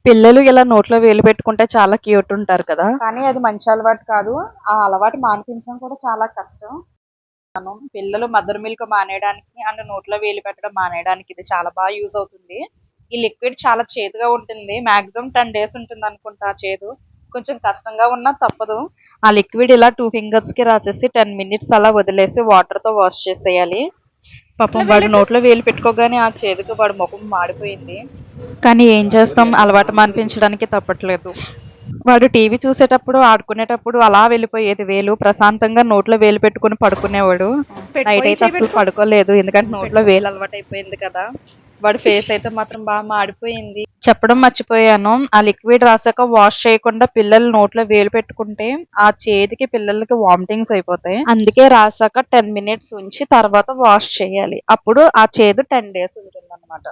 పిల్లలు ఇలా నోట్లో వేలు పెట్టుకుంటే చాలా క్యూట్ ఉంటారు కదా! కానీ అది మంచి అలవాటు కాదు. ఆ అలవాటు మానిపించడం కూడా చాలా కష్టం. పిల్లలు మదర్ మిల్క్ మానేయడానికి అండ్ నోట్లో వేలు పెట్టడం మానేయడానికి ఇది చాలా యూజ్ అవుతుంది. ఈ లిక్విడ్ చాలా చేదుగా ఉంటుంది. మాక్సిమం 10 డేస్ ఉంటుందనుకుంటా చేదు. కొంచెం కష్టంగా ఉన్నా తప్పదు. ఆ లిక్విడ్ ఇలా 2 ఫింగర్స్‌కి రాసేసి 10 మినిట్స్ అలా వదిలేసి వాటర్‌తో వాష్ చేసేయాలి. పాపం వాడు నోట్లో వేలు పెట్టుకోగానే ఆ చేదుకి వాడి మొఖం మాడిపోయింది. కానీ ఏం చేస్తాం, అలవాటు మాన్పించడానికి తప్పట్లేదు. వాడు టీవీ చూసేటప్పుడు, ఆడుకునేటప్పుడు అలా వెళ్ళిపోయేది వేలు. ప్రశాంతంగా నోట్లో వేలు పెట్టుకొని పడుకునేవాడు. నైట్ అయితే అసలు పడుకోలేదు. ఎందుకంటే నోట్లో వేలు అలవాటయిపోయింది కదా! వాడి ఫేస్ అయితే మాత్రం మాడిపోయింది. చెప్పడం మర్చిపోయాను. ఆ లిక్విడ్ రాసాక వాష్ చేయకుండా పిల్లలు నోట్లో వేలు పెట్టుకుంటే ఆ చేదుకి పిల్లలకి వామిటింగ్స్ అయిపోతాయి. అందుకే రాసాక 10 మినిట్స్ ఉంచి తర్వాత వాష్ చేయాలి. అప్పుడు ఆ చేదు 10 డేస్ ఉంటుందన్నమాట.